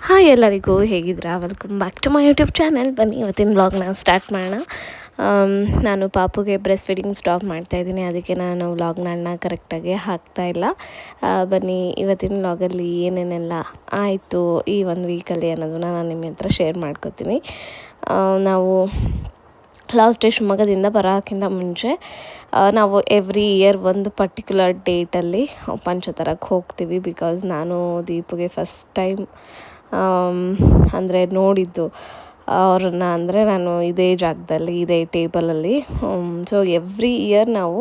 Hi ಎಲ್ಲರಿಗೂ ಹೇಗಿದ್ದೀರಾ? Welcome back to my YouTube channel. ಬನ್ನಿ ಇವತ್ತಿನ ವ್ಲಾಗ್ನ ಸ್ಟಾರ್ಟ್ ಮಾಡೋಣ. ನಾನು ಪಾಪುಗೆ ಬ್ರೆಸ್ಟ್ ಫೀಡಿಂಗ್ ಸ್ಟಾಪ್ ಮಾಡ್ತಾಯಿದ್ದೀನಿ, ಅದಕ್ಕೆ ನಾನು ವ್ಲಾಗ್ನ ಕರೆಕ್ಟಾಗಿ ಹಾಕ್ತಾಯಿಲ್ಲ. ಬನ್ನಿ ಇವತ್ತಿನ ವ್ಲಾಗಲ್ಲಿ ಏನೇನೆಲ್ಲ ಆಯಿತು ಈ ಒಂದು ವೀಕಲ್ಲಿ ಅನ್ನೋದನ್ನ ನಾನು ನಿಮ್ಮ ಹತ್ರ ಶೇರ್ ಮಾಡ್ಕೋತೀನಿ. ನಾವು ಲಾಸ್ಟ್ ಡೇ ಶಿವಮೊಗ್ಗದಿಂದ ಬರೋಕ್ಕಿಂತ ಮುಂಚೆ ನಾವು ಎವ್ರಿ ಇಯರ್ ಒಂದು ಪರ್ಟಿಕ್ಯುಲರ್ ಡೇಟಲ್ಲಿ ಪಂಚತರಕ್ಕೆ ಹೋಗ್ತೀವಿ. ಬಿಕಾಸ್ ನಾನು ದೀಪುಗೆ ಫಸ್ಟ್ ಟೈಮ್ ಅಂದರೆ ನೋಡಿದ್ದು ಅವ್ರನ್ನ, ಅಂದರೆ ನಾನು ಇದೇ ಜಾಗದಲ್ಲಿ ಇದೇ ಟೇಬಲಲ್ಲಿ. ಸೊ ಎವ್ರಿ ಇಯರ್ ನಾವು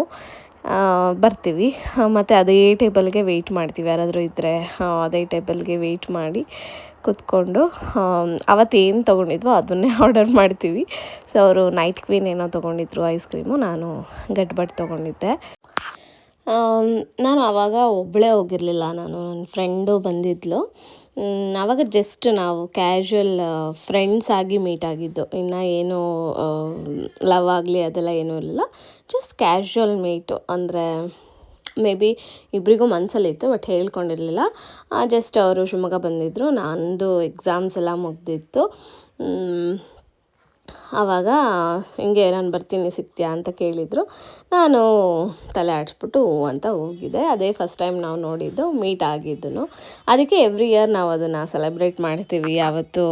ಬರ್ತೀವಿ ಮತ್ತು ಅದೇ ಟೇಬಲ್ಗೆ ವೆಯ್ಟ್ ಮಾಡ್ತೀವಿ. ಯಾರಾದರೂ ಇದ್ದರೆ ಅದೇ ಟೇಬಲ್ಗೆ ವೆಯ್ಟ್ ಮಾಡಿ ಕೂತ್ಕೊಂಡು ಅವತ್ತೇನು ತೊಗೊಂಡಿದ್ವೋ ಅದನ್ನೇ ಆರ್ಡರ್ ಮಾಡ್ತೀವಿ. ಸೊ ಅವರು ನೈಟ್ ಕ್ವೀನ್ ಏನೋ ತೊಗೊಂಡಿದ್ರು ಐಸ್ ಕ್ರೀಮು, ನಾನು ಗಟ್ಬಟ್ ತೊಗೊಂಡಿದ್ದೆ. ನಾನು ಆವಾಗ ಒಬ್ಬಳೇ ಹೋಗಿರಲಿಲ್ಲ, ನಾನು ನನ್ನ ಫ್ರೆಂಡು ಬಂದಿದ್ಲು. ಆವಾಗ ಜಸ್ಟ್ ನಾವು ಕ್ಯಾಶುವಲ್ ಫ್ರೆಂಡ್ಸ್ ಆಗಿ ಮೀಟ್ ಆಗಿದ್ದು, ಇನ್ನು ಏನೂ ಲವ್ ಆಗಲಿ ಅದೆಲ್ಲ ಏನೂ ಇರಲಿಲ್ಲ. ಜಸ್ಟ್ ಕ್ಯಾಶುವಲ್ ಮೀಟು, ಅಂದರೆ ಮೇ ಬಿ ಇಬ್ಬರಿಗೂ ಮನಸ್ಸಲ್ಲಿತ್ತು ಬಟ್ ಹೇಳ್ಕೊಂಡಿರಲಿಲ್ಲ. ಜಸ್ಟ್ ಅವರು ಶಿವಮೊಗ್ಗ ಬಂದಿದ್ದರು, ನಂದು ಎಕ್ಸಾಮ್ಸ್ ಎಲ್ಲ ಮುಗ್ದಿತ್ತು. ಆವಾಗ ಹಿಂಗೆ ನಾನು ಬರ್ತೀನಿ ಸಿಗ್ತೀಯಾ ಅಂತ ಕೇಳಿದರು. ನಾನು ತಲೆ ಆಡಿಸ್ಬಿಟ್ಟು ಅಂತ ಹೋಗಿದ್ದೆ. ಅದೇ ಫಸ್ಟ್ ಟೈಮ್ ನಾವು ನೋಡಿದ್ದು, ಮೀಟ್ ಆಗಿದ್ದು. ಅದಕ್ಕೆ ಎವ್ರಿ ಇಯರ್ ನಾವು ಅದನ್ನು ಸೆಲೆಬ್ರೇಟ್ ಮಾಡ್ತೀವಿ. ಯಾವತ್ತೂ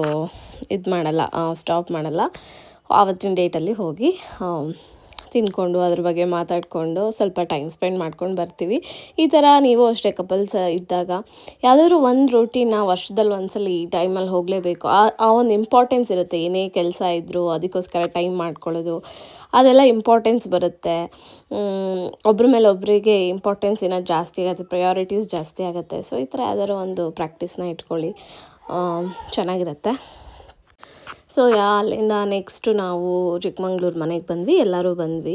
ಇದು ಮಾಡಲ್ಲ, ಸ್ಟಾಪ್ ಮಾಡಲ್ಲ. ಆವತ್ತಿನ ಡೇಟಲ್ಲಿ ಹೋಗಿ ತಿಂದ್ಕೊಂಡು ಅದ್ರ ಬಗ್ಗೆ ಮಾತಾಡಿಕೊಂಡು ಸ್ವಲ್ಪ ಟೈಮ್ ಸ್ಪೆಂಡ್ ಮಾಡ್ಕೊಂಡು ಬರ್ತೀವಿ. ಈ ಥರ ನೀವು ಅಷ್ಟೇ ಕಪಲ್ಸ್ ಇದ್ದಾಗ ಯಾವುದಾದ್ರೂ ಒಂದು ರೂಟೀನ ವರ್ಷದಲ್ಲಿ ಒಂದ್ಸಲ ಈ ಟೈಮಲ್ಲಿ ಹೋಗಲೇಬೇಕು. ಆ ಒಂದು ಇಂಪಾರ್ಟೆನ್ಸ್ ಇರುತ್ತೆ. ಏನೇ ಕೆಲಸ ಇದ್ದರೂ ಅದಕ್ಕೋಸ್ಕರ ಟೈಮ್ ಮಾಡ್ಕೊಳ್ಳೋದು, ಅದೆಲ್ಲ ಇಂಪಾರ್ಟೆನ್ಸ್ ಬರುತ್ತೆ. ಒಬ್ಬರ ಮೇಲೆ ಒಬ್ಬರಿಗೆ ಇಂಪಾರ್ಟೆನ್ಸ್ ಏನಾದ್ರು ಜಾಸ್ತಿ ಆಗುತ್ತೆ, ಪ್ರಯಾರಿಟೀಸ್ ಜಾಸ್ತಿ ಆಗುತ್ತೆ. ಸೊ ಈ ಥರ ಯಾವ್ದಾದ್ರು ಒಂದು ಪ್ರಾಕ್ಟೀಸ್ನ ಇಟ್ಕೊಳ್ಳಿ, ಚೆನ್ನಾಗಿರುತ್ತೆ. ಸೊ ಅಲ್ಲಿಂದ ನೆಕ್ಸ್ಟು ನಾವು ಚಿಕ್ಕಮಂಗ್ಳೂರು ಮನೆಗೆ ಬಂದ್ವಿ, ಎಲ್ಲರೂ ಬಂದ್ವಿ.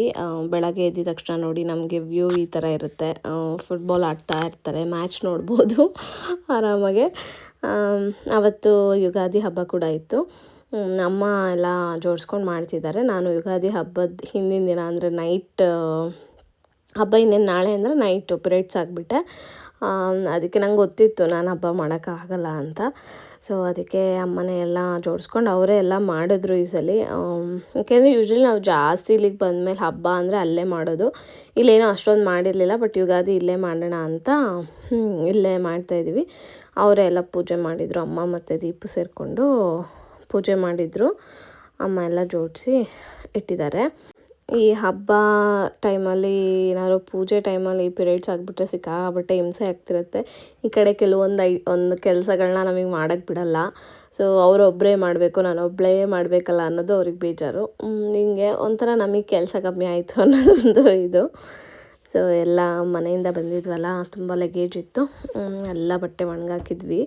ಬೆಳಗ್ಗೆ ಎದ್ದಿದ ತಕ್ಷಣ ನೋಡಿ ನಮಗೆ ವ್ಯೂ ಈ ಥರ ಇರುತ್ತೆ. ಫುಟ್ಬಾಲ್ ಆಡ್ತಾ ಇರ್ತಾರೆ, ಮ್ಯಾಚ್ ನೋಡ್ಬೋದು ಆರಾಮಾಗೆ. ಅವತ್ತು ಯುಗಾದಿ ಹಬ್ಬ ಕೂಡ ಇತ್ತು. ಅಮ್ಮ ಎಲ್ಲ ಜೋಡಿಸ್ಕೊಂಡು ಮಾಡ್ತಿದ್ದಾರೆ. ನಾನು ಯುಗಾದಿ ಹಬ್ಬದ ಹಿಂದಿನ ದಿನ ಅಂದರೆ ನೈಟ್, ಹಬ್ಬ ಇನ್ನೇನು ನಾಳೆ ಅಂದರೆ ನೈಟು ಪಿರಿಯಡ್ಸ್ ಆಗಿಬಿಟ್ಟೆ. ಅದಕ್ಕೆ ನಂಗೆ ಗೊತ್ತಿತ್ತು ನಾನು ಹಬ್ಬ ಮಾಡೋಕ್ಕಾಗಲ್ಲ ಅಂತ. ಸೊ ಅದಕ್ಕೆ ಅಮ್ಮನೇ ಎಲ್ಲ ಜೋಡಿಸ್ಕೊಂಡು ಅವರೇ ಎಲ್ಲ ಮಾಡಿದ್ರು ಈ ಸಲ. ಯಾಕೆಂದರೆ ಯೂಶ್ವಲಿ ನಾವು ಜಾಸ್ತಿ ಇಲ್ಲಿಗೆ ಬಂದಮೇಲೆ ಹಬ್ಬ ಅಂದರೆ ಅಲ್ಲೇ ಮಾಡೋದು. ಇಲ್ಲೇನೋ ಅಷ್ಟೊಂದು ಮಾಡಿರಲಿಲ್ಲ, ಬಟ್ ಯುಗಾದಿ ಇಲ್ಲೇ ಮಾಡೋಣ ಅಂತ ಇಲ್ಲೇ ಮಾಡ್ತಾಯಿದ್ವಿ. ಅವರೇ ಎಲ್ಲ ಪೂಜೆ ಮಾಡಿದರು, ಅಮ್ಮ ಮತ್ತು ದೀಪು ಸೇರಿಕೊಂಡು ಪೂಜೆ ಮಾಡಿದರು. ಅಮ್ಮ ಎಲ್ಲ ಜೋಡಿಸಿ ಇಟ್ಟಿದ್ದಾರೆ. ಈ ಹಬ್ಬ ಟೈಮಲ್ಲಿ ಏನಾದ್ರು ಪೂಜೆ ಟೈಮಲ್ಲಿ ಪಿರಿಯಡ್ಸ್ ಆಗಿಬಿಟ್ರೆ ಸಿಕ್ಕಾಬಟ್ಟೆ ಹಿಂಸೆ ಆಗ್ತಿರುತ್ತೆ. ಈ ಕಡೆ ಒಂದು ಕೆಲಸಗಳನ್ನ ನಮಗೆ ಮಾಡೋಕ್ಕೆ ಬಿಡಲ್ಲ. ಸೊ ಅವರೊಬ್ಬರೇ ಮಾಡಬೇಕು, ನಾನೊಬ್ಬಳೇ ಮಾಡಬೇಕಲ್ಲ ಅನ್ನೋದು ಅವ್ರಿಗೆ ಬೇಜಾರು. ಹಿಂಗೆ ಒಂಥರ ನಮಗೆ ಕೆಲಸ ಕಮ್ಮಿ ಆಯಿತು ಅನ್ನೋದೊಂದು ಇದು. ಸೊ ಎಲ್ಲ ಮನೆಯಿಂದ ಬಂದಿದ್ವಲ್ಲ, ತುಂಬ ಲಗೇಜ್ ಇತ್ತು, ಎಲ್ಲ ಬಟ್ಟೆ ಒಣಗಾಕಿದ್ವಿ.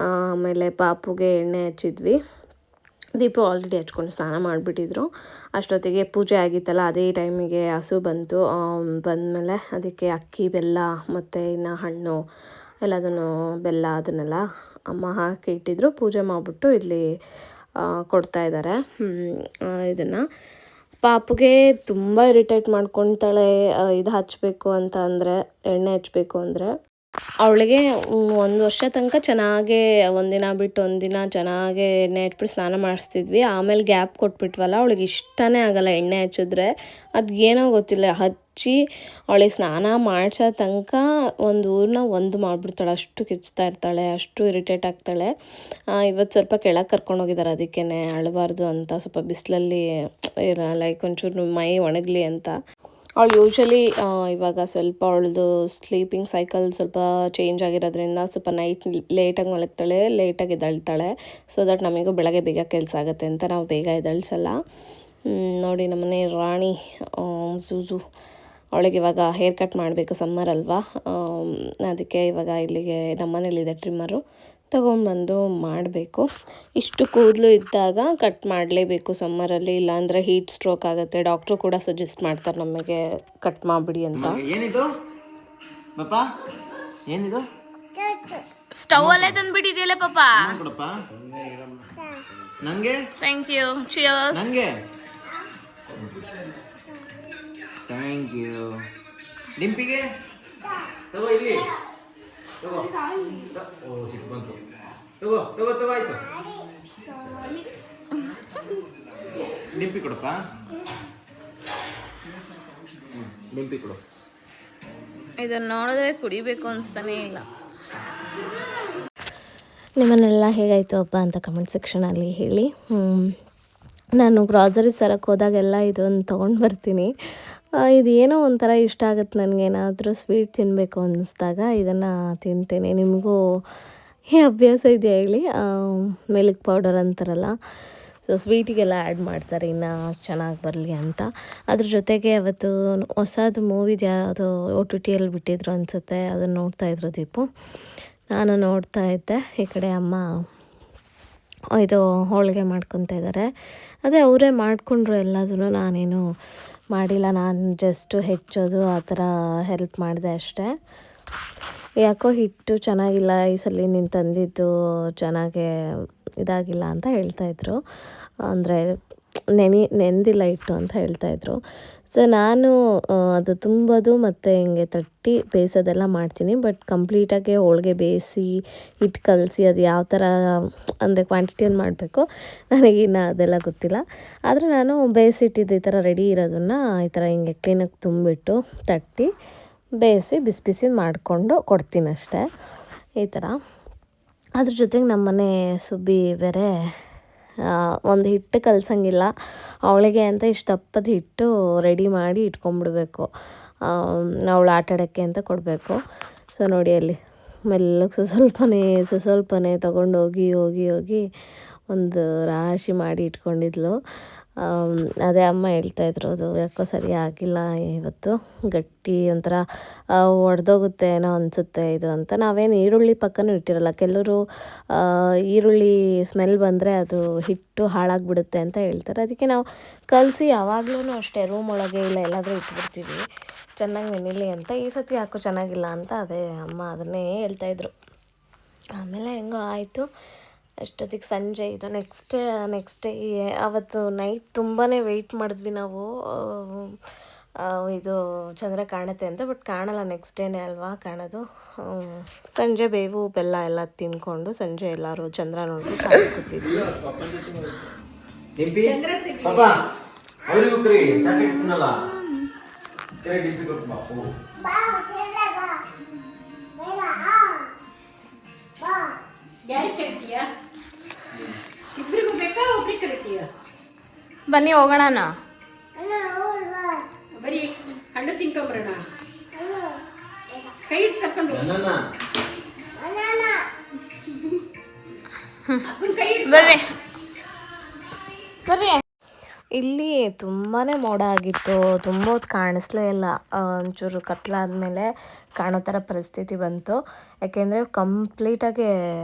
ಆಮೇಲೆ ಪಾಪುಗೆ ಎಣ್ಣೆ ಹಚ್ಚಿದ್ವಿ. ದೀಪು ಆಲ್ರೆಡಿ ಹಚ್ಕೊಂಡು ಸ್ನಾನ ಮಾಡಿಬಿಟ್ಟಿದ್ರು. ಅಷ್ಟೊತ್ತಿಗೆ ಪೂಜೆ ಆಗಿತ್ತಲ್ಲ, ಅದೇ ಟೈಮಿಗೆ ಹಸು ಬಂತು. ಬಂದಮೇಲೆ ಅದಕ್ಕೆ ಅಕ್ಕಿ, ಬೆಲ್ಲ ಮತ್ತು ಇನ್ನು ಹಣ್ಣು ಎಲ್ಲದನ್ನು, ಬೆಲ್ಲ ಅದನ್ನೆಲ್ಲ ಅಮ್ಮ ಹಾಕಿ ಇಟ್ಟಿದ್ರು. ಪೂಜೆ ಮಾಡಿಬಿಟ್ಟು ಇಲ್ಲಿ ಕೊಡ್ತಾಯಿದ್ದಾರೆ ಇದನ್ನು. ಪಾಪುಗೆ ತುಂಬ ಇರಿಟೇಟ್ ಮಾಡ್ಕೊತಾಳೆ ಇದು ಹಚ್ಚಬೇಕು ಅಂತ ಅಂದರೆ, ಎಣ್ಣೆ ಹಚ್ಚಬೇಕು ಅಂದರೆ. ಅವಳಿಗೆ 1 ವರ್ಷ ತನಕ ಚೆನ್ನಾಗೇ ಒಂದಿನ ಬಿಟ್ಟು ಒಂದಿನ ಚೆನ್ನಾಗೇ ಎಣ್ಣೆ ಹಚ್ಬಿಟ್ಟು ಸ್ನಾನ ಮಾಡಿಸ್ತಿದ್ವಿ. ಆಮೇಲೆ ಗ್ಯಾಪ್ ಕೊಟ್ಬಿಟ್ವಲ್ಲ, ಅವಳಿಗೆ ಇಷ್ಟನೇ ಆಗೋಲ್ಲ ಎಣ್ಣೆ ಹಚ್ಚಿದ್ರೆ. ಅದು ಏನೋ ಗೊತ್ತಿಲ್ಲ, ಹಚ್ಚಿ ಅವಳಿಗೆ ಸ್ನಾನ ಮಾಡಿಸೋ ತನಕ ಒಂದು ಮಾಡಿಬಿಡ್ತಾಳೆ. ಅಷ್ಟು ಕಿಚ್ತಾ ಇರ್ತಾಳೆ, ಅಷ್ಟು ಇರಿಟೇಟ್ ಆಗ್ತಾಳೆ. ಇವತ್ತು ಸ್ವಲ್ಪ ಕೆಳಗೆ ಕರ್ಕೊಂಡೋಗಿದ್ದಾರೆ, ಅದಕ್ಕೇ ಅಳಬಾರ್ದು ಅಂತ, ಸ್ವಲ್ಪ ಬಿಸಿಲಲ್ಲಿ ಲೈಕ್ ಒಂಚೂರು ಮೈ ಒಣಗಲಿ ಅಂತ. ಅವಳು ಯೂಶ್ವಲಿ ಇವಾಗ ಸ್ವಲ್ಪ ಅವಳದು ಸ್ಲೀಪಿಂಗ್ ಸೈಕಲ್ ಸ್ವಲ್ಪ ಚೇಂಜ್ ಆಗಿರೋದ್ರಿಂದ ಸ್ವಲ್ಪ ನೈಟ್ ಲೇಟಾಗಿ ಮಲಗ್ತಾಳೆ, ಲೇಟಾಗಿ ಎದ್ದೇಳ್ತಾಳೆ. ಸೊ ದಟ್ ನಮಗೂ ಬೆಳಗ್ಗೆ ಬೇಗ ಕೆಲಸ ಆಗುತ್ತೆ ಅಂತ ನಾವು ಬೇಗ ಎದ್ದೇಳ್ಸಲ್ಲ. ನೋಡಿ ನಮ್ಮನೆ ರಾಣಿ ಝೂಝು, ಅವಳಿಗೆ ಇವಾಗ ಹೇರ್ ಕಟ್ ಮಾಡಬೇಕು, ಸಮ್ಮರ್ ಅಲ್ವಾ. ಅದಕ್ಕೆ ಇವಾಗ ಇಲ್ಲಿಗೆ ನಮ್ಮನೇಲಿದೆ ಟ್ರಿಮ್ಮರು, ತೊಗೊಂಡ್ಬಂದು ಮಾಡಬೇಕು. ಇಷ್ಟು ಕೂದಲು ಇದ್ದಾಗ ಕಟ್ ಮಾಡಲೇಬೇಕು ಸಮ್ಮರಲ್ಲಿ, ಇಲ್ಲಾಂದರೆ ಹೀಟ್ ಸ್ಟ್ರೋಕ್ ಆಗುತ್ತೆ. ಡಾಕ್ಟ್ರು ಕೂಡ ಸಜೆಸ್ಟ್ ಮಾಡ್ತಾರೆ ನಮಗೆ ಕಟ್ ಮಾಡಿಬಿಡಿ ಅಂತ. ಏನಿದು ಪಾಪ, ಏನಿದು ಸ್ಟವ್ ಅಲ್ಲೇ ತಂದುಬಿಟ್ಟಿದೆಯಲ್ಲ ಪಾಪ. ಕೊಡಪ್ಪ ನನಗೆ. Thank you, cheers. ನನಗೆ ಥ್ಯಾಂಕ್ ಯು. ಡಿಂಪಿಗೆ ತಗೋ, ಇಲ್ಲಿ ತಗೋ. ಓ ಸಿಟ್ಟು ಬಂತು. ತಗೋ ತಗೋ ತಗೋ ಆಯ್ತು. ನಿಂಪಿ ಕೊಡಪ್ಪ. ನಿಂಪಿ ಕೊಡು. ಇದನ್ನು ನೋಡಿದ್ರೆ ಕುಡಿಬೇಕು ಅನಿಸ್ತಾನೇ ಇಲ್ಲ. ನಿಮ್ಮನ್ನೆಲ್ಲ ಹೇಗಾಯಿತು ಹಬ್ಬ ಅಂತ ಕಮೆಂಟ್ ಸೆಕ್ಷನಲ್ಲಿ ಹೇಳಿ. ನಾನು ಗ್ರಾಸರೀಸ್ ತರಕ್ಕೆ ಹೋದಾಗೆಲ್ಲ ಇದೊಂದು ತೊಗೊಂಡು ಬರ್ತೀನಿ. ಇದು ಏನೋ ಒಂಥರ ಇಷ್ಟ ಆಗುತ್ತೆ ನನಗೆ. ಏನಾದರೂ ಸ್ವೀಟ್ ತಿನ್ನಬೇಕು ಅನ್ನಿಸ್ದಾಗ ಇದನ್ನು ತಿಂತೇನೆ. ನಿಮಗೂ ಈ ಅಭ್ಯಾಸ ಇದೆ ಹೇಳಿ. ಮಿಲ್ಕ್ ಪೌಡರ್ ಅಂತಾರಲ್ಲ, ಸೊ ಸ್ವೀಟಿಗೆಲ್ಲ ಆ್ಯಡ್ ಮಾಡ್ತಾರೆ ಇನ್ನು ಚೆನ್ನಾಗಿ ಬರಲಿ ಅಂತ. ಅದ್ರ ಜೊತೆಗೆ ಅವತ್ತು ಹೊಸದು ಮೂವಿದು ಯಾವುದೋ OTT ಬಿಟ್ಟಿದ್ರು ಅನಿಸುತ್ತೆ, ಅದನ್ನು ನೋಡ್ತಾಯಿದ್ರು ದೀಪು. ನಾನು ನೋಡ್ತಾ ಇದ್ದೆ. ಈ ಕಡೆ ಅಮ್ಮ ಇದು ಹೋಳಿಗೆ ಮಾಡ್ಕೊತಾ ಇದ್ದಾರೆ. ಅದೇ ಅವರೇ ಮಾಡಿಕೊಂಡ್ರು ಎಲ್ಲದೂ, ನಾನೇನು ಮಾಡಿಲ್ಲ. ನಾನು ಜಸ್ಟು ಹೆಚ್ಚೋದು ಆ ಥರ ಹೆಲ್ಪ್ ಮಾಡಿದೆ ಅಷ್ಟೇ. ಯಾಕೋ ಹಿಟ್ಟು ಚೆನ್ನಾಗಿಲ್ಲ ಈ ಸಲ, ನೀನು ತಂದಿದ್ದು ಚೆನ್ನಾಗೇ ಇದಾಗಿಲ್ಲ ಅಂತ ಹೇಳ್ತಾಯಿದ್ರು. ಅಂದರೆ ನೆಂದಿಲ್ಲ ಹಿಟ್ಟು ಅಂತ ಹೇಳ್ತಾಯಿದ್ರು. ಸೊ ನಾನು ಅದು ತುಂಬೋದು ಮತ್ತು ಹಿಂಗೆ ತಟ್ಟಿ ಬೇಯಿಸೋದೆಲ್ಲ ಮಾಡ್ತೀನಿ. ಬಟ್ ಕಂಪ್ಲೀಟಾಗಿ ಹೋಳಿಗೆ ಬೇಯಿಸಿ ಹಿಟ್ಟು ಕಲಸಿ ಅದು ಯಾವ ಥರ ಅಂದರೆ ಕ್ವಾಂಟಿಟಿಯನ್ನು ಮಾಡಬೇಕು ನನಗಿನ್ನು ಅದೆಲ್ಲ ಗೊತ್ತಿಲ್ಲ. ಆದರೆ ನಾನು ಬೇಯಿಸಿಟ್ಟಿದ್ದು ಈ ಥರ ರೆಡಿ ಇರೋದನ್ನು ಈ ಥರ ಹಿಂಗೆ ಕ್ಲೀನಾಗಿ ತುಂಬಿಟ್ಟು ತಟ್ಟಿ ಬೇಯಿಸಿ ಬಿಸಿ ಬಿಸಿ ಮಾಡಿಕೊಂಡು ಕೊಡ್ತೀನಿ ಅಷ್ಟೇ, ಈ ಥರ. ಅದ್ರ ಜೊತೆಗೆ ನಮ್ಮನೆ ಸುಬ್ಬಿ ಬೇರೆ ಒಂದು ಹಿಟ್ಟು ಕಲಸಂಗಿಲ್ಲ, ಅವಳಿಗೆ ಅಂತ ಇಷ್ಟು ದಪ್ಪದ ಹಿಟ್ಟು ರೆಡಿ ಮಾಡಿ ಇಟ್ಕೊಂಡ್ಬಿಡ್ಬೇಕು. ಅವಳು ಆಟಾಡೋಕ್ಕೆ ಅಂತ ಕೊಡಬೇಕು. ಸೊ ನೋಡಿ ಅಲ್ಲಿ ಮೆಲ್ಲಗೆ ಸ್ವಲ್ಪನೇ ತೊಗೊಂಡೋಗಿ ಹೋಗಿ ಒಂದು ರಾಶಿ ಮಾಡಿ ಇಟ್ಕೊಂಡಿದ್ಲು. ಅದೇ ಅಮ್ಮ ಹೇಳ್ತಾಯಿದ್ರು, ಅದು ಯಾಕೋ ಸರಿ ಆಗಿಲ್ಲ ಇವತ್ತು, ಗಟ್ಟಿ ಒಂಥರ ಒಡೆದೋಗುತ್ತೆ ಏನೋ ಅನಿಸುತ್ತೆ ಇದು ಅಂತ. ನಾವೇನು ಈರುಳ್ಳಿ ಪಕ್ಕನೂ ಇಟ್ಟಿರಲ್ಲ. ಕೆಲವರು ಈರುಳ್ಳಿ ಸ್ಮೆಲ್ ಬಂದರೆ ಅದು ಹಿಟ್ಟು ಹಾಳಾಗಿಬಿಡುತ್ತೆ ಅಂತ ಹೇಳ್ತಾರೆ. ಅದಕ್ಕೆ ನಾವು ಕಲಸಿ ಯಾವಾಗಲೂ ಅಷ್ಟೇ ರೂಮ್ ಒಳಗೆ ಇಲ್ಲ ಎಲ್ಲಾದರೂ ಇಟ್ಬಿಡ್ತೀವಿ ಚೆನ್ನಾಗಿ ನೆನಿಲಿ ಅಂತ. ಈ ಸತಿ ಯಾಕೋ ಚೆನ್ನಾಗಿಲ್ಲ ಅಂತ ಅದೇ ಅಮ್ಮ ಅದನ್ನೇ ಹೇಳ್ತಾಯಿದ್ರು. ಆಮೇಲೆ ಹೆಂಗೋ ಆಯಿತು. ಅಷ್ಟೊತ್ತಿಗೆ ಸಂಜೆ ಇದು ನೆಕ್ಸ್ಟ್ ಡೇ ಅವತ್ತು ನೈಟ್ ತುಂಬಾ ವೆಯ್ಟ್ ಮಾಡಿದ್ವಿ ನಾವು, ಇದು ಚಂದ್ರ ಕಾಣುತ್ತೆ ಅಂತ. ಬಟ್ ಕಾಣಲ್ಲ, ನೆಕ್ಸ್ಟ್ ಡೇನೇ ಅಲ್ವಾ ಕಾಣೋದು. ಸಂಜೆ ಬೇವು ಬೆಲ್ಲ ಎಲ್ಲ ತಿನ್ಕೊಂಡು ಸಂಜೆ ಎಲ್ಲರೂ ಚಂದ್ರ ನೋಡ್ಬಿಟ್ಟು ಕಾಣಿಸ್ಕೊತಿದ್ವಿ. ಬನ್ನಿ ಹೋಗೋಣ. ಬರೀ ಹಣ್ಣು ತಿನ್ಕೊಂಬರೋಣ. ಕೈ ಇಟ್ಟು ಕರ್ಕೊಂಡು ಬರ್ರಿ. ಇಲ್ಲಿ ತುಂಬಾ ಮೋಡ ಆಗಿತ್ತು, ತುಂಬ ಹೊತ್ತು ಕಾಣಿಸ್ಲೇ ಇಲ್ಲ. ಒಂಚೂರು ಕತ್ಲಾದ್ಮೇಲೆ ಕಾಣೋ ಥರ ಪರಿಸ್ಥಿತಿ ಬಂತು. ಯಾಕೆಂದರೆ ಕಂಪ್ಲೀಟಾಗಿ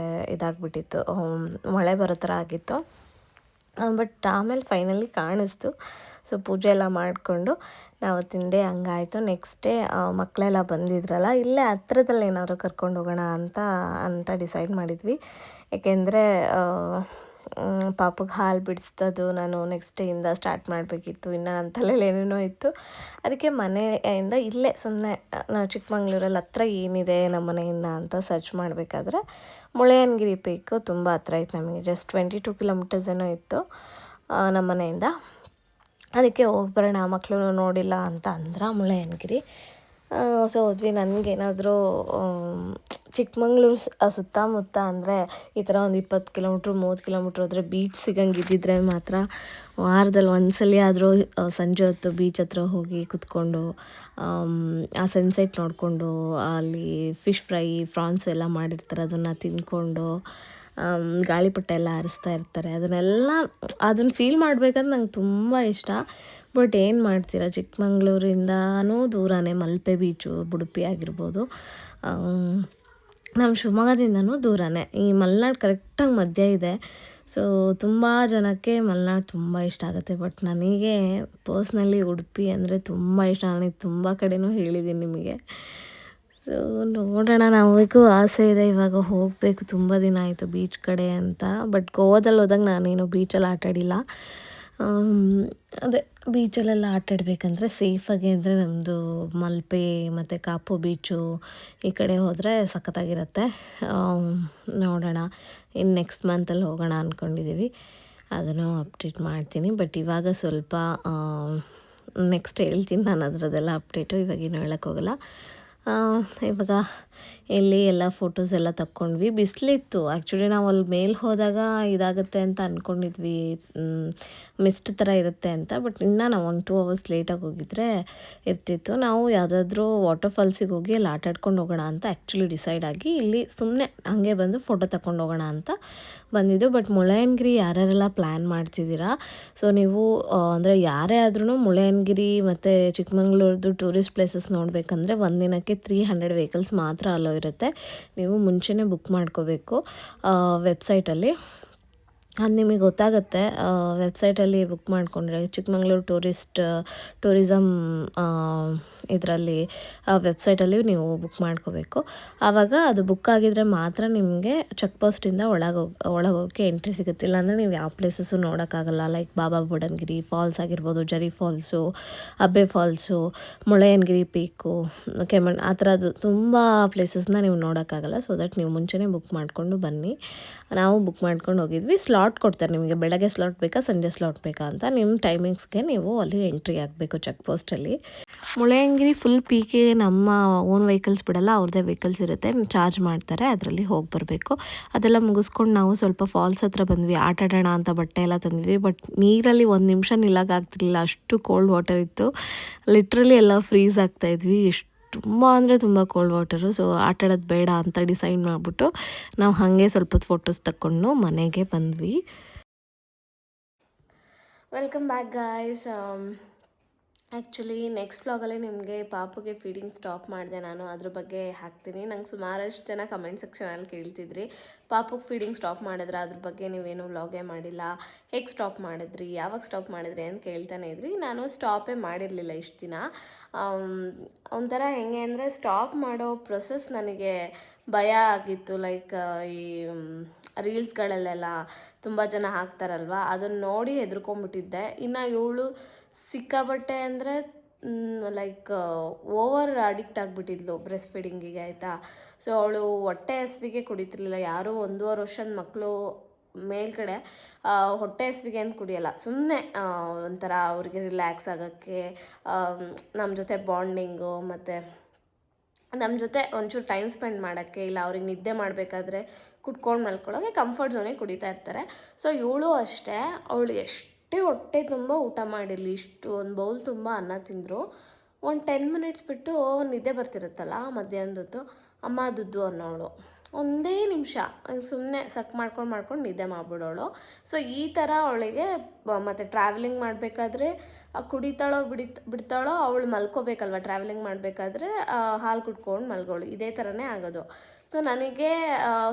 ಇದಾಗ್ಬಿಟ್ಟಿತ್ತು, ಮಳೆ ಬರೋ ಥರ ಆಗಿತ್ತು. ಬಟ್ ಆಮೇಲೆ ಫೈನಲಿ ಕಾಣಿಸ್ತು. ಸೊ ಪೂಜೆ ಎಲ್ಲ ಮಾಡಿಕೊಂಡು ನಾವು ತಿಂಡೆ ಹಂಗಾಯಿತು. ನೆಕ್ಸ್ಟ್ ಡೇ ಮಕ್ಕಳೆಲ್ಲ ಬಂದಿದ್ರಲ್ಲ, ಇಲ್ಲೇ ಹತ್ರದಲ್ಲಿ ಏನಾದರೂ ಕರ್ಕೊಂಡು ಹೋಗೋಣ ಅಂತ ಡಿಸೈಡ್ ಮಾಡಿದ್ವಿ. ಏಕೆಂದರೆ ಪಾಪಗೆ ಹಾಲು ಬಿಡಿಸ್ತದು ನಾನು ನೆಕ್ಸ್ಟ್ ಡೇಯಿಂದ ಸ್ಟಾರ್ಟ್ ಮಾಡಬೇಕಿತ್ತು. ಇನ್ನು ನನ್ನ ತಲೆಯಲ್ಲಿ ಏನೇನೋ ಇತ್ತು. ಅದಕ್ಕೆ ಮನೆಯಿಂದ ಇಲ್ಲೇ ಸುಮ್ಮನೆ ನಾವು ಚಿಕ್ಕಮಂಗ್ಳೂರಲ್ಲಿ ಹತ್ರ ಏನಿದೆ ನಮ್ಮ ಮನೆಯಿಂದ ಅಂತ ಸರ್ಚ್ ಮಾಡಬೇಕಾದ್ರೆ ಮುಳ್ಳಯ್ಯನಗಿರಿ ಪೀಕು ತುಂಬ ಹತ್ರ ಇತ್ತು ನಮಗೆ. ಜಸ್ಟ್ 22 ಕಿಲೋಮೀಟರ್ಸ್ ಏನೋ ಇತ್ತು ನಮ್ಮ ಮನೆಯಿಂದ. ಅದಕ್ಕೆ ಹೋಗ್ಬರೋಣ, ಮಕ್ಕಳು ನೋಡಿಲ್ಲ ಅಂತ ಅಂದ್ರೆ ಮುಳ್ಳಯ್ಯನಗಿರಿ. ಸೊ ಹೋದ್ವಿ. ನನಗೇನಾದರೂ ಚಿಕ್ಕಮಂಗ್ಳೂರು ಸುತ್ತಮುತ್ತ ಅಂದರೆ ಈ ಥರ ಒಂದು 20 ಕಿಲೋಮೀಟ್ರ್ 30 ಕಿಲೋಮೀಟ್ರ್ ಹೋದರೆ ಬೀಚ್ ಸಿಗಂಗಿದ್ದಿದ್ರೆ ಮಾತ್ರ ವಾರದಲ್ಲಿ ಒಂದ್ಸಲ ಆದರೂ ಸಂಜೆ ಹೊತ್ತು ಬೀಚ್ ಹತ್ರ ಹೋಗಿ ಕುತ್ಕೊಂಡು ಆ ಸನ್ಸೆಟ್ ನೋಡಿಕೊಂಡು ಅಲ್ಲಿ ಫಿಶ್ ಫ್ರೈ ಫ್ರಾನ್ಸು ಎಲ್ಲ ಮಾಡಿರ್ತಾರೆ, ಅದನ್ನು ತಿಂದ್ಕೊಂಡು ಗಾಳಿಪಟ ಎಲ್ಲ ಹಾರಿಸ್ತಾ ಇರ್ತಾರೆ. ಅದನ್ನು ಫೀಲ್ ಮಾಡಬೇಕಂದ್ರೆ ನಂಗೆ ತುಂಬ ಇಷ್ಟ. ಬಟ್ ಏನು ಮಾಡ್ತೀರಾ, ಚಿಕ್ಕಮಂಗ್ಳೂರಿಂದನೂ ದೂರನೇ ಮಲ್ಪೆ ಬೀಚು, ಉಡುಪಿ ಆಗಿರ್ಬೋದು. ನಮ್ಮ ಶಿವಮೊಗ್ಗದಿಂದನೂ ದೂರನೇ. ಈ ಮಲೆನಾಡು ಕರೆಕ್ಟಾಗಿ ಮಧ್ಯ ಇದೆ. ಸೊ ತುಂಬ ಜನಕ್ಕೆ ಮಲೆನಾಡು ತುಂಬ ಇಷ್ಟ ಆಗುತ್ತೆ. ಬಟ್ ನನಗೆ ಪರ್ಸ್ನಲಿ ಉಡುಪಿ ಅಂದರೆ ತುಂಬ ಇಷ್ಟ. ನನಗೆ ತುಂಬ ಕಡೆನೂ ಹೇಳಿದ್ದೀನಿ ನಿಮಗೆ. ಸೊ ನೋಡೋಣ, ನಮಗೂ ಆಸೆ ಇದೆ ಇವಾಗ ಹೋಗಬೇಕು. ತುಂಬ ದಿನ ಆಯಿತು ಬೀಚ್ ಕಡೆ ಅಂತ. ಬಟ್ ಗೋವಾದಲ್ಲಿ ಹೋದಾಗ ನಾನೇನು ಬೀಚಲ್ಲಿ ಆಟಾಡಿಲ್ಲ. ಅದೇ ಬೀಚಲ್ಲೆಲ್ಲ ಆಟಾಡಬೇಕಂದ್ರೆ ಸೇಫಾಗಿ ಅಂದರೆ ನಮ್ಮದು ಮಲ್ಪೆ ಮತ್ತು ಕಾಪು ಬೀಚು ಈ ಕಡೆ ಹೋದರೆ ಸಖತ್ತಾಗಿರುತ್ತೆ. ನೋಡೋಣ, ಇನ್ನು ನೆಕ್ಸ್ಟ್ ಮಂತಲ್ಲಿ ಹೋಗೋಣ ಅಂದ್ಕೊಂಡಿದ್ದೀವಿ. ಅದನ್ನು ಅಪ್ಡೇಟ್ ಮಾಡ್ತೀನಿ. ಬಟ್ ಇವಾಗ ಸ್ವಲ್ಪ ನೆಕ್ಸ್ಟ್ ಹೇಳ್ತೀನಿ ನಾನು ಅದರದ್ದೆಲ್ಲ ಅಪ್ಡೇಟು, ಇವಾಗೇನು ಹೇಳೋಕ್ಕೋಗಲ್ಲ. ಇವಾಗ ಇಲ್ಲಿ ಎಲ್ಲ ಫೋಟೋಸ್ ಎಲ್ಲ ತಕ್ಕೊಂಡ್ವಿ. ಬಿಸಿಲಿತ್ತು ಆ್ಯಕ್ಚುಲಿ. ನಾವು ಅಲ್ಲಿ ಮೇಲೆ ಹೋದಾಗ ಇದಾಗುತ್ತೆ ಅಂತ ಅಂದ್ಕೊಂಡಿದ್ವಿ, ಮಿಸ್ಟ್ ಥರ ಇರುತ್ತೆ ಅಂತ. ಬಟ್ ಇನ್ನೂ ನಾವು 1-2 ಅವರ್ಸ್ ಲೇಟಾಗಿ ಹೋಗಿದ್ರೆ ಇರ್ತಿತ್ತು. ನಾವು ಯಾವುದಾದ್ರೂ ವಾಟರ್ ಫಾಲ್ಸಿಗೆ ಹೋಗಿ ಅಲ್ಲಿ ಆಟಾಡ್ಕೊಂಡು ಹೋಗೋಣ ಅಂತ ಆ್ಯಕ್ಚುಲಿ ಡಿಸೈಡ್ ಆಗಿ ಇಲ್ಲಿ ಸುಮ್ಮನೆ ಹಾಗೆ ಬಂದು ಫೋಟೋ ತಗೊಂಡು ಹೋಗೋಣ ಅಂತ ಬಂದಿದ್ದು. ಬಟ್ ಮುಳ್ಳಯ್ಯನಗಿರಿ ಯಾರ್ಯಾರೆಲ್ಲ ಪ್ಲ್ಯಾನ್ ಮಾಡ್ತಿದ್ದೀರಾ, ಸೊ ನೀವು ಅಂದರೆ ಯಾರೇ ಆದ್ರೂ ಮುಳ್ಳಯ್ಯನಗಿರಿ ಮತ್ತು ಚಿಕ್ಕಮಂಗ್ಳೂರ್ದು ಟೂರಿಸ್ಟ್ ಪ್ಲೇಸಸ್ ನೋಡಬೇಕಂದ್ರೆ ಒಂದಿನಕ್ಕೆ 300 ವೆಹಿಕಲ್ಸ್ ಮಾತ್ರ ಅಲೋ ಇರುತ್ತೆ. ನೀವು ಮುಂಚೆನೇ ಬುಕ್ ಮಾಡ್ಕೋಬೇಕು ವೆಬ್ಸೈಟಲ್ಲಿ. ಅದು ನಿಮಗೆ ಗೊತ್ತಾಗುತ್ತೆ. ವೆಬ್ಸೈಟಲ್ಲಿ ಬುಕ್ ಮಾಡಿಕೊಂಡ್ರೆ ಚಿಕ್ಕಮಂಗ್ಳೂರು ಟೂರಿಸಮ್ ಇದರಲ್ಲಿ ವೆಬ್ಸೈಟಲ್ಲಿ ನೀವು ಬುಕ್ ಮಾಡ್ಕೋಬೇಕು. ಆವಾಗ ಅದು ಬುಕ್ ಆಗಿದ್ರೆ ಮಾತ್ರ ನಿಮಗೆ ಚೆಕ್ ಪೋಸ್ಟಿಂದ ಒಳಗೋಕ್ಕೆ ಎಂಟ್ರಿ ಸಿಗುತ್ತೆ. ಇಲ್ಲಾಂದರೆ ನೀವು ಯಾವ places ನೋಡೋಕ್ಕಾಗಲ್ಲ. Like Baba Budangiri falls ಆಗಿರ್ಬೋದು, ಜರಿ ಫಾಲ್ಸು, ಅಬ್ಬೆ ಫಾಲ್ಸು, ಮುಳ್ಳಯ್ಯನಗಿರಿ ಪೀಕು, ಕೆಮ್ಮಣ್ಣು, ಆ ಥರದ್ದು ತುಂಬ ಪ್ಲೇಸಸ್ನ ನೀವು ನೋಡೋಕ್ಕಾಗಲ್ಲ. ಸೊ ದಟ್ ನೀವು ಮುಂಚೆನೇ ಬುಕ್ ಮಾಡಿಕೊಂಡು ಬನ್ನಿ. ನಾವು ಬುಕ್ ಮಾಡ್ಕೊಂಡು ಹೋಗಿದ್ವಿ. ಸ್ಲಾಟ್ ಕೊಡ್ತಾರೆ ನಿಮಗೆ, ಬೆಳಗ್ಗೆ ಸ್ಲಾಟ್ ಬೇಕಾ ಸಂಜೆ ಸ್ಲಾಟ್ ಬೇಕಾ ಅಂತ. ನಿಮ್ಮ ಟೈಮಿಂಗ್ಸ್ಗೆ ನೀವು ಅಲ್ಲಿ ಎಂಟ್ರಿ ಆಗಬೇಕು ಚೆಕ್ ಪೋಸ್ಟಲ್ಲಿ. ಮುಳ್ಳಯ್ಯನಗಿರಿ ಫುಲ್ ಪೀಕಿಗೆ ನಮ್ಮ ಓನ್ ವೆಹಿಕಲ್ಸ್ ಬಿಡಲ್ಲ, ಅವ್ರದ್ದೇ ವೆಹಿಕಲ್ಸ್ ಇರುತ್ತೆ, ಚಾರ್ಜ್ ಮಾಡ್ತಾರೆ, ಅದರಲ್ಲಿ ಹೋಗಿ ಬರಬೇಕು. ಅದೆಲ್ಲ ಮುಗಿಸ್ಕೊಂಡು ನಾವು ಸ್ವಲ್ಪ ಫಾಲ್ಸ್ ಹತ್ರ ಬಂದ್ವಿ. ಆಟಾಡೋಣ ಅಂತ ಬಟ್ಟೆ ಎಲ್ಲ ತಂದ್ವಿ. ಬಟ್ ನೀರಲ್ಲಿ 1 ನಿಮಿಷ ನಿಲ್ಲಕ್ಕಾಗ್ತಿರ್ಲಿಲ್ಲ, ಅಷ್ಟು ಕೋಲ್ಡ್ ವಾಟರ್ ಇತ್ತು. ಲಿಟ್ರಲಿ ಎಲ್ಲ ಫ್ರೀಸ್ ಆಗ್ತಾಯಿದ್ವಿ. ತುಂಬ ಅಂದರೆ ತುಂಬ ಕೋಲ್ಡ್ ವಾಟರು. ಸೊ ಆಟಾಡೋದು ಬೇಡ ಅಂತ ಡಿಸೈಡ್ ಮಾಡಿಬಿಟ್ಟು ನಾವು ಹಾಗೆ ಸ್ವಲ್ಪ ಫೋಟೋಸ್ ತಗೊಂಡು ಮನೆಗೆ ಬಂದ್ವಿ. Welcome back guys. Actually next ವ್ಲಾಗಲ್ಲಿ ನಿಮಗೆ ಪಾಪುಗೆ ಫೀಡಿಂಗ್ ಸ್ಟಾಪ್ ಮಾಡಿದೆ ನಾನು, ಅದ್ರ ಬಗ್ಗೆ ಹಾಕ್ತೀನಿ. ನಂಗೆ ಸುಮಾರಷ್ಟು ಜನ ಕಮೆಂಟ್ ಸೆಕ್ಷನಲ್ಲಿ ಕೇಳ್ತಿದ್ರಿ, ಪಾಪುಗೆ ಫೀಡಿಂಗ್ ಸ್ಟಾಪ್ ಮಾಡಿದ್ರೆ ಅದ್ರ ಬಗ್ಗೆ ನೀವೇನು ವ್ಲಾಗೇ ಮಾಡಿಲ್ಲ, ಹೇಗೆ ಸ್ಟಾಪ್ ಮಾಡಿದ್ರಿ, ಯಾವಾಗ ಸ್ಟಾಪ್ ಮಾಡಿದ್ರಿ ಅಂತ ಕೇಳ್ತಾನೆ ಇದ್ರಿ. ನಾನು ಸ್ಟಾಪೇ ಮಾಡಿರಲಿಲ್ಲ ಇಷ್ಟು ದಿನ. ಒಂಥರ ಹೆಂಗೆ ಅಂದರೆ ಸ್ಟಾಪ್ ಮಾಡೋ ಪ್ರೊಸೆಸ್ ನನಗೆ ಭಯ ಆಗಿತ್ತು. ಲೈಕ್ ಈ ರೀಲ್ಸ್ಗಳಲ್ಲೆಲ್ಲ ತುಂಬ ಜನ ಹಾಕ್ತಾರಲ್ವ, ಅದನ್ನು ನೋಡಿ ಹೆದರ್ಕೊಂಬಿಟ್ಟಿದ್ದೆ. ಇನ್ನು ಇವಳು ಸಿಕ್ಕಾಬಟ್ಟೆ ಅಂದರೆ ಲೈಕ್ ಓವರ್ ಅಡಿಕ್ಟ್ ಆಗಿಬಿಟ್ಟಿದ್ಲು ಬ್ರೆಸ್ಟ್ ಫೀಡಿಂಗಿಗೆ, ಆಯಿತಾ. ಸೊ ಅವಳು ಹೊಟ್ಟೆ ಹಸ್ವಿಗೆ ಕುಡಿತಿರ್ಲಿಲ್ಲ. ಯಾರೂ 1.5 ವರ್ಷದ ಮಕ್ಕಳು ಮೇಲ್ಗಡೆ ಹೊಟ್ಟೆ ಹಸ್ವಿಗೆ ಅಂತ ಕುಡಿಯೋಲ್ಲ, ಸುಮ್ಮನೆ ಒಂಥರ ಅವ್ರಿಗೆ ರಿಲ್ಯಾಕ್ಸ್ ಆಗೋಕ್ಕೆ, ನಮ್ಮ ಜೊತೆ ಬಾಂಡಿಂಗು, ಮತ್ತು ನಮ್ಮ ಜೊತೆ ಒಂಚೂರು ಟೈಮ್ ಸ್ಪೆಂಡ್ ಮಾಡೋಕ್ಕೆ, ಇಲ್ಲ ಅವ್ರಿಗೆ ನಿದ್ದೆ ಮಾಡಬೇಕಾದ್ರೆ ಕುಟ್ಕೊಂಡು ಮಲ್ಕೊಳ್ಳೋಕೆ ಕಂಫರ್ಟ್ ಝೋನಿಗೆ ಕುಡಿತಾ ಇರ್ತಾರೆ. ಸೊ ಇವಳು ಅಷ್ಟೇ, ಅವಳು ಎಷ್ಟೇ ಹೊಟ್ಟೆ ತುಂಬ ಊಟ ಮಾಡಿರಲಿ, ಇಷ್ಟು ಒಂದು ಬೌಲ್ ತುಂಬ ಅನ್ನ ತಿಂದರು, ಒಂದು 10 ಮಿನಿಟ್ಸ್ ಬಿಟ್ಟು ನಿದ್ದೆ ಬರ್ತಿರುತ್ತಲ್ಲ ಮಧ್ಯಾಹ್ನದೊತ್ತು, ಅಮ್ಮ ದುದ್ದು ಅನ್ನೋಳು. ಒಂದೇ ನಿಮಿಷ ಸುಮ್ಮನೆ ಸಕ್ ಮಾಡ್ಕೊಂಡು ನಿದ್ದೆ ಮಾಡಿಬಿಡೋಳು. ಸೊ ಈ ಥರ ಅವಳಿಗೆ ಮತ್ತು ಟ್ರಾವೆಲಿಂಗ್ ಮಾಡಬೇಕಾದ್ರೆ ಕುಡಿತಾಳೋ ಬಿಡ್ತಾಳೋ, ಅವಳು ಮಲ್ಕೋಬೇಕಲ್ವ ಟ್ರಾವೆಲಿಂಗ್ ಮಾಡಬೇಕಾದ್ರೆ, ಹಾಲು ಕುಟ್ಕೊಂಡು ಮಲ್ಗೋಳು, ಇದೇ ಥರನೇ ಆಗೋದು. ಸೊ ನನಗೆ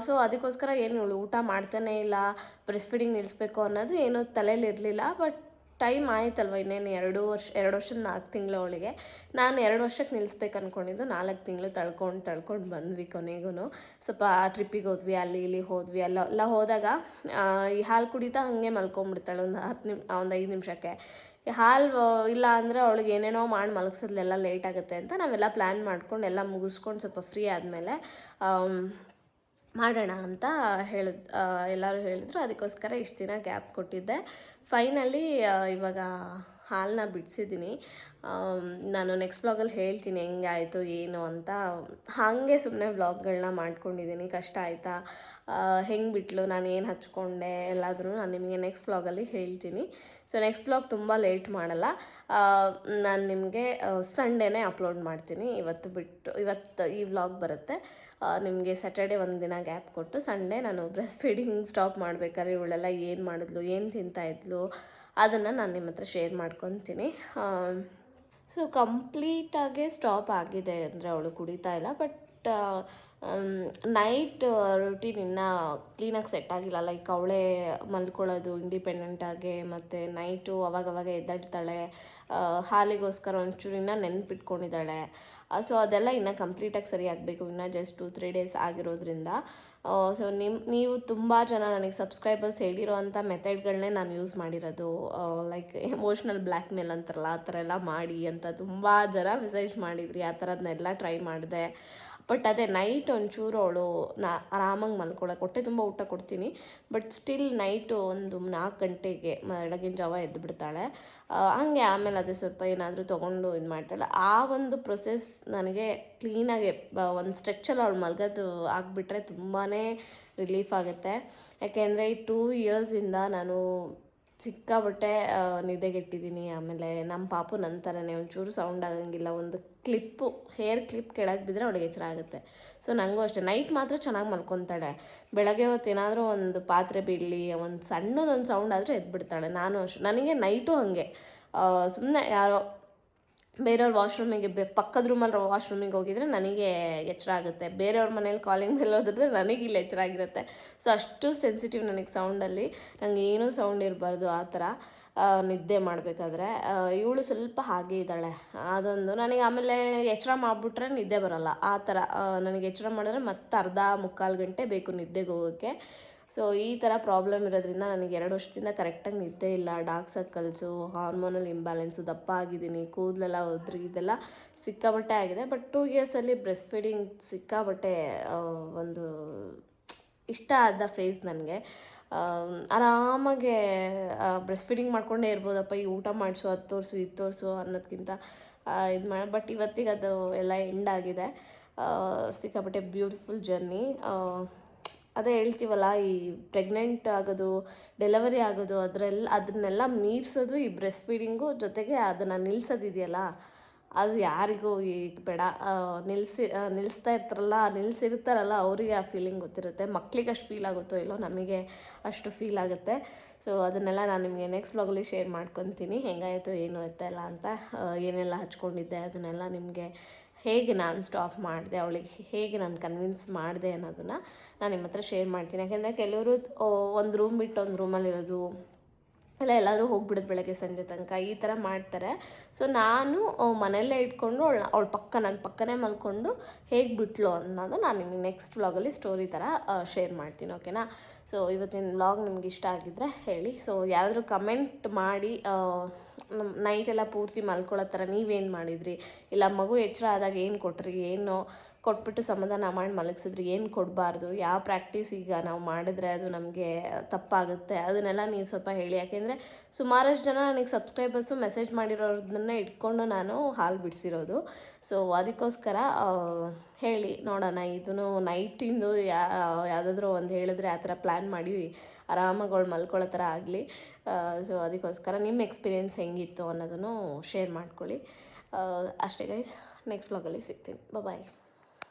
ಸೊ ಅದಕ್ಕೋಸ್ಕರ ಏನು ಇವಳು ಊಟ ಮಾಡ್ತಾನೇ ಇಲ್ಲ, ಬ್ರೆಸ್ಟ್ ಫೀಡಿಂಗ್ ನಿಲ್ಲಿಸ್ಬೇಕು ಅನ್ನೋದು ಏನೂ ತಲೆಯಲ್ಲಿ ಇರಲಿಲ್ಲ. ಬಟ್ ಟೈಮ್ ಆಯ್ತಲ್ವ, ಇನ್ನೇನು 2 ವರ್ಷದ 4 ತಿಂಗಳು ಅವಳಿಗೆ. ನಾನು 2 ವರ್ಷಕ್ಕೆ ನಿಲ್ಲಿಸ್ಬೇಕು ಅಂದ್ಕೊಂಡಿದ್ದು, 4 ತಿಂಗಳು ತಳ್ಕೊಂಡು ಬಂದ್ವಿ. ಕೊನೆಗೂ ಸ್ವಲ್ಪ ಟ್ರಿಪ್ಪಿಗೆ ಹೋದ್ವಿ, ಅಲ್ಲಿ ಇಲ್ಲಿ ಹೋದ್ವಿ. ಎಲ್ಲ ಹೋದಾಗ ಈ ಹಾಲು ಕುಡಿತಾ ಹಾಗೆ ಮಲ್ಕೊಂಬಿಡ್ತಾಳೆ ಒಂದು 5 ನಿಮಿಷಕ್ಕೆ. ಹಾಲು ಇಲ್ಲ ಅಂದರೆ ಅವಳಿಗೆ ಏನೇನೋ ಮಾಡಿ ಮಲಗಿಸೋದ್ಲೆಲ್ಲ ಲೇಟ್ ಆಗುತ್ತೆ ಅಂತ ನಾವೆಲ್ಲ ಪ್ಲ್ಯಾನ್ ಮಾಡ್ಕೊಂಡು ಎಲ್ಲ ಮುಗಿಸ್ಕೊಂಡು ಸ್ವಲ್ಪ ಫ್ರೀ ಆದಮೇಲೆ ಮಾಡೋಣ ಅಂತ ಎಲ್ಲರೂ ಹೇಳಿದ್ರು. ಅದಕ್ಕೋಸ್ಕರ ಇಷ್ಟು ದಿನ ಗ್ಯಾಪ್ ಕೊಟ್ಟಿದ್ದೆ. ಫೈನಲಿ ಇವಾಗ ಹಾಲನ್ನ ಬಿಡಿಸಿದ್ದೀನಿ. ನಾನು ನೆಕ್ಸ್ಟ್ ವ್ಲಾಗಲ್ಲಿ ಹೇಳ್ತೀನಿ ಹೆಂಗಾಯಿತು ಏನು ಅಂತ. ಹಾಗೆ ಸುಮ್ಮನೆ ವ್ಲಾಗ್ಗಳನ್ನ ಮಾಡ್ಕೊಂಡಿದ್ದೀನಿ. ಕಷ್ಟ ಆಯಿತಾ, ಹೆಂಗೆ ಬಿಟ್ಲು, ನಾನು ಏನು ಹಚ್ಕೊಂಡೆ ಎಲ್ಲಾದರೂ ನಾನು ನಿಮಗೆ ನೆಕ್ಸ್ಟ್ ವ್ಲಾಗಲ್ಲಿ ಹೇಳ್ತೀನಿ. ಸೊ ನೆಕ್ಸ್ಟ್ ವ್ಲಾಗ್ ತುಂಬ ಲೇಟ್ ಮಾಡಲ್ಲ, ನಾನು ನಿಮಗೆ ಸಂಡೇನೇ ಅಪ್ಲೋಡ್ ಮಾಡ್ತೀನಿ. ಇವತ್ತು ಈ ವ್ಲಾಗ್ ಬರುತ್ತೆ. ನಿಮಗೆ ಸ್ಯಾಟರ್ಡೆ ಒಂದು ದಿನ ಗ್ಯಾಪ್ ಕೊಟ್ಟು ಸಂಡೇ ನಾನು ಬ್ರೆಸ್ಟ್ ಫೀಡಿಂಗ್ ಸ್ಟಾಪ್ ಮಾಡಬೇಕಾದ್ರೆ ಇವಳೆಲ್ಲ ಏನು ಮಾಡಿದ್ಲು, ಏನು ತಿಂತಾಯಿದ್ಲು, ಅದನ್ನು ನಾನು ನಿಮ್ಮ ಹತ್ರ ಶೇರ್ ಮಾಡ್ಕೊತೀನಿ. ಸೊ ಕಂಪ್ಲೀಟಾಗಿ ಸ್ಟಾಪ್ ಆಗಿದೆ ಅಂದರೆ ಅವಳು ಕುಡಿತಾ ಇಲ್ಲ. ಬಟ್ ನೈಟ್ ರುಟೀನ್ ಇನ್ನೂ ಕ್ಲೀನಾಗಿ ಸೆಟ್ ಆಗಿಲ್ಲ. ಲೈಕ್ ಅವಳೇ ಮಲ್ಕೊಳ್ಳೋದು ಇಂಡಿಪೆಂಡೆಂಟಾಗಿ, ಮತ್ತು ನೈಟು ಅವಾಗವಾಗ ಎದ್ದಾಡ್ತಾಳೆ, ಹಾಲಿಗೋಸ್ಕರ ಒಂಚೂರು ಇನ್ನೂ ನೆನಪಿಟ್ಕೊಂಡಿದ್ದಾಳೆ. ಸೊ ಅದೆಲ್ಲ ಇನ್ನೂ ಕಂಪ್ಲೀಟಾಗಿ ಸರಿ ಆಗಬೇಕು. ಇನ್ನೂ ಜಸ್ಟ್ 2-3 ಡೇಸ್ ಆಗಿರೋದ್ರಿಂದ ಸೊ ನೀವು ತುಂಬ ಜನ ನನಗೆ ಸಬ್ಸ್ಕ್ರೈಬರ್ಸ್ ಹೇಳಿರೋ ಅಂಥ ಮೆಥಡ್ಗಳನ್ನೇ ನಾನು ಯೂಸ್ ಮಾಡಿರೋದು. ಲೈಕ್ ಎಮೋಷ್ನಲ್ ಬ್ಲ್ಯಾಕ್ ಮೇಲ್ ಅಂತಾರಲ್ಲ ಆ ಥರ ಎಲ್ಲ ಮಾಡಿ ಅಂತ ತುಂಬ ಜನ ಮೆಸೇಜ್ ಮಾಡಿದ್ರಿ. ಆ ಥರದನ್ನೆಲ್ಲ ಟ್ರೈ ಮಾಡಿದೆ. ಬಟ್ ಅದೇ ನೈಟ್ ಒಂಚೂರು ಅವಳು ಆರಾಮಾಗಿ ಮಲ್ಕೊಳಕ್ಕೆ ಹೊಟ್ಟೆ ತುಂಬ ಊಟ ಕೊಡ್ತೀನಿ, ಬಟ್ ಸ್ಟಿಲ್ ನೈಟು ಒಂದು 4 ಗಂಟೆಗೆ ಬೆಳಗಿನ ಜಾವ ಎದ್ದು ಬಿಡ್ತಾಳೆ. ಹಾಗೆ ಆಮೇಲೆ ಅದೇ ಸ್ವಲ್ಪ ಏನಾದರೂ ತೊಗೊಂಡು ಇದು ಮಾಡ್ತಾಳೆ. ಆ ಒಂದು ಪ್ರೊಸೆಸ್ ನನಗೆ ಕ್ಲೀನಾಗಿ ಒಂದು ಸ್ಟ್ರೆಚ್ಚಲ್ಲಿ ಅವಳು ಮಲ್ಗೋದು ಆಗಿಬಿಟ್ರೆ ತುಂಬಾ ರಿಲೀಫ್ ಆಗುತ್ತೆ. ಯಾಕೆಂದರೆ ಈ 2 ಇಯರ್ಸಿಂದ ನಾನು ಸಿಕ್ಕಾಬಟ್ಟೆ ನಿದ್ದೆಗೆಟ್ಟಿದ್ದೀನಿ. ಆಮೇಲೆ ನಮ್ಮ ಪಾಪು ನಂತರನೇ ಒಂಚೂರು ಸೌಂಡ್ ಆಗಂಗಿಲ್ಲ. ಒಂದು ಕ್ಲಿಪ್ಪು ಹೇರ್ ಕ್ಲಿಪ್ ಕೆಳಗೆ ಬಿದ್ದರೆ ಅವಳಿಗೆ ಎಚ್ಚರ ಆಗುತ್ತೆ. ಸೊ ನನಗೂ ಅಷ್ಟೇ ನೈಟ್ ಮಾತ್ರ ಚೆನ್ನಾಗಿ ಮಲ್ಕೊತಾಳೆ. ಬೆಳಗ್ಗೆ ಹೊತ್ತು ಏನಾದರೂ ಒಂದು ಪಾತ್ರೆ ಬೀಳಲಿ, ಒಂದು ಸಣ್ಣದೊಂದು ಸೌಂಡ್ ಆದರೆ ಎದ್ಬಿಡ್ತಾಳೆ. ನಾನು ಅಷ್ಟೆ, ನನಗೆ ನೈಟು ಹಾಗೆ ಸುಮ್ಮನೆ ಯಾರೋ ಬೇರೆಯವ್ರ ವಾಶ್ರೂಮಿಗೆ ಪಕ್ಕದ ರೂಮಲ್ಲಿ ವಾಶ್ರೂಮಿಗೆ ಹೋಗಿದ್ರೆ ನನಗೆ ಎಚ್ಚರ ಆಗುತ್ತೆ. ಬೇರೆಯವ್ರ ಮನೇಲಿ ಕಾಲಿಂಗ್ ಬೆಲ್ ಹೋದ್ರೆ ನನಗೆ ಇಲ್ಲಿ ಎಚ್ಚರ ಆಗಿರುತ್ತೆ. ಸೊ ಅಷ್ಟು ಸೆನ್ಸಿಟಿವ್ ನನಗೆ ಸೌಂಡಲ್ಲಿ. ನನಗೆ ಏನೂ ಸೌಂಡ್ ಇರಬಾರ್ದು ಆ ಥರ ನಿದ್ದೆ ಮಾಡಬೇಕಾದ್ರೆ. ಇವಳು ಸ್ವಲ್ಪ ಹಾಗೆ ಇದ್ದಾಳೆ. ಅದೊಂದು ನನಗೆ ಆಮೇಲೆ ಎಚ್ಚರ ಮಾಡಿಬಿಟ್ರೆ ನಿದ್ದೆ ಬರೋಲ್ಲ ಆ ಥರ. ನನಗೆ ಎಚ್ಚರ ಮಾಡಿದ್ರೆ ಮತ್ತೆ ಅರ್ಧ ಮುಕ್ಕಾಲು ಗಂಟೆ ಬೇಕು ನಿದ್ದೆಗೆ ಹೋಗೋಕ್ಕೆ. ಸೊ ಈ ಥರ ಪ್ರಾಬ್ಲಮ್ ಇರೋದ್ರಿಂದ ನನಗೆ 2 ವರ್ಷದಿಂದ ಕರೆಕ್ಟಾಗಿ ನಿದ್ದೆ ಇಲ್ಲ. ಡಾರ್ಕ್ ಸರ್ಕಲ್ಸು, ಹಾರ್ಮೋನಲ್ ಇಂಬ್ಯಾಲೆನ್ಸು, ದಪ್ಪ ಆಗಿದ್ದೀನಿ, ಕೂದಲೆಲ್ಲ ಉದ್ರಿ, ಇದೆಲ್ಲ ಸಿಕ್ಕಾಬಟ್ಟೆ ಆಗಿದೆ. ಬಟ್ 2 ಇಯರ್ಸಲ್ಲಿ ಬ್ರೆಸ್ಟ್ ಫೀಡಿಂಗ್ ಸಿಕ್ಕಾಬಟ್ಟೆ ಒಂದು ಇಷ್ಟ ಆದ ಫೇಸ್ ನನಗೆ. ಆರಾಮಾಗೆ ಬ್ರೆಸ್ಟ್ ಫೀಡಿಂಗ್ ಮಾಡ್ಕೊಂಡೇ ಇರ್ಬೋದಪ್ಪ, ಈ ಊಟ ಮಾಡಿಸು, ಅದು ತೋರಿಸು, ಇದು ತೋರಿಸು ಅನ್ನೋದಕ್ಕಿಂತ ಇದು ಮಾಡಿ. ಬಟ್ ಇವತ್ತಿಗೆ ಅದು ಎಲ್ಲ ಎಂಡ್ ಆಗಿದೆ. ಸಿಕ್ಕಾಬಟ್ಟೆ ಬ್ಯೂಟಿಫುಲ್ ಜರ್ನಿ. ಅದೇ ಹೇಳ್ತೀವಲ್ಲ, ಈ ಪ್ರೆಗ್ನೆಂಟ್ ಆಗೋದು, ಡೆಲಿವರಿ ಆಗೋದು, ಅದನ್ನೆಲ್ಲ ಮೀರಿಸೋದು ಈ ಬ್ರೆಸ್ಟ್ ಫೀಡಿಂಗು. ಜೊತೆಗೆ ಅದನ್ನು ನಿಲ್ಲಿಸೋದಿದೆಯಲ್ಲ, ಅದು ಯಾರಿಗೂ ಈಗ ಬೇಡ. ನಿಲ್ಲಿಸಿರ್ತಾರಲ್ಲ ಅವರಿಗೆ ಆ ಫೀಲಿಂಗ್ ಗೊತ್ತಿರುತ್ತೆ. ಮಕ್ಳಿಗೆ ಅಷ್ಟು ಫೀಲ್ ಆಗುತ್ತೋ ಇಲ್ಲೋ, ನಮಗೆ ಅಷ್ಟು ಫೀಲ್ ಆಗುತ್ತೆ. ಸೊ ಅದನ್ನೆಲ್ಲ ನಾನು ನಿಮಗೆ ನೆಕ್ಸ್ಟ್ ವ್ಲಾಗಲ್ಲಿ ಶೇರ್ ಮಾಡ್ಕೊತೀನಿ, ಹೆಂಗಾಯಿತು ಏನು ಎತ್ತಲ್ಲ ಅಂತ. ಏನೆಲ್ಲ ಹಚ್ಕೊಂಡಿದ್ದೆ ಅದನ್ನೆಲ್ಲ ನಿಮಗೆ, ಹೇಗೆ ನಾನು ಸ್ಟಾಪ್ ಮಾಡಿದೆ, ಅವಳಿಗೆ ಹೇಗೆ ನಾನು ಕನ್ವಿನ್ಸ್ ಮಾಡಿದೆ ಅನ್ನೋದನ್ನು ನಾನು ನಿಮ್ಮ ಹತ್ರ ಶೇರ್ ಮಾಡ್ತೀನಿ. ಯಾಕೆಂದರೆ ಕೆಲವರು ಒಂದು ರೂಮ್ ಬಿಟ್ಟು ಒಂದು ರೂಮಲ್ಲಿರೋದು, ಇಲ್ಲ ಎಲ್ಲಾದರೂ ಹೋಗ್ಬಿಡೋದು ಬೆಳಗ್ಗೆ ಸಂಜೆ ತನಕ, ಈ ಥರ ಮಾಡ್ತಾರೆ. ಸೊ ನಾನು ಮನೆಯಲ್ಲೇ ಇಟ್ಕೊಂಡು ಅವಳ ನನ್ನ ಪಕ್ಕನೇ ಮಲ್ಕೊಂಡು ಹೇಗೆ ಬಿಟ್ಲು ಅನ್ನೋದು ನಾನು ನಿಮಗೆ ನೆಕ್ಸ್ಟ್ ವ್ಲಾಗಲ್ಲಿ ಸ್ಟೋರಿ ಥರ ಶೇರ್ ಮಾಡ್ತೀನಿ, ಓಕೆನಾ. ಸೊ ಇವತ್ತಿನ ವ್ಲಾಗ್ ನಿಮ್ಗೆ ಇಷ್ಟ ಆಗಿದ್ದರೆ ಹೇಳಿ. ಸೊ ಯಾರಾದರೂ ಕಮೆಂಟ್ ಮಾಡಿ, ನೈಟೆಲ್ಲ ಪೂರ್ತಿ ಮಲ್ಕೊಳ್ಳೋ ಥರ ನೀವೇನು ಮಾಡಿದ್ರಿ, ಇಲ್ಲ ಮಗು ಎಚ್ಚರ ಆದಾಗ ಏನು ಕೊಟ್ರಿ, ಏನು ಕೊಟ್ಬಿಟ್ಟು ಸಮಾಧಾನ ಮಾಡಿ ಮಲಗಿಸಿದ್ರಿ, ಏನು ಕೊಡಬಾರ್ದು, ಯಾವ ಪ್ರಾಕ್ಟೀಸ್ ಈಗ ನಾವು ಮಾಡಿದ್ರೆ ಅದು ನಮಗೆ ತಪ್ಪಾಗುತ್ತೆ, ಅದನ್ನೆಲ್ಲ ನೀವು ಸ್ವಲ್ಪ ಹೇಳಿ. ಯಾಕೆಂದರೆ ಸುಮಾರಷ್ಟು ಜನ ನನಗೆ ಸಬ್ಸ್ಕ್ರೈಬರ್ಸು ಮೆಸೇಜ್ ಮಾಡಿರೋದನ್ನೇ ಇಟ್ಕೊಂಡು ನಾನು ಹಾಲು ಬಿಡಿಸಿರೋದು. ಸೊ ಅದಕ್ಕೋಸ್ಕರ ಹೇಳಿ ನೋಡೋಣ. ಇದನ್ನು ನೈಟಿಂದು ಯಾವುದಾದ್ರೂ ಒಂದು ಹೇಳಿದ್ರೆ ಆ ಥರ ಪ್ಲ್ಯಾನ್ ಮಾಡಿ ಆರಾಮಾಗಿ ಅವಳು ಮಲ್ಕೊಳ್ಳೋ ಥರ ಆಗಲಿ. ಸೊ ಅದಕ್ಕೋಸ್ಕರ ನಿಮ್ಮ ಎಕ್ಸ್ಪೀರಿಯೆನ್ಸ್ ಹೆಂಗಿತ್ತು ಅನ್ನೋದನ್ನು ಶೇರ್ ಮಾಡ್ಕೊಳ್ಳಿ. ಅಷ್ಟೇ ಗೈಸ್, ನೆಕ್ಸ್ಟ್ ವ್ಲಾಗಲ್ಲಿ ಸಿಗ್ತೀನಿ. ಬಾಯ್.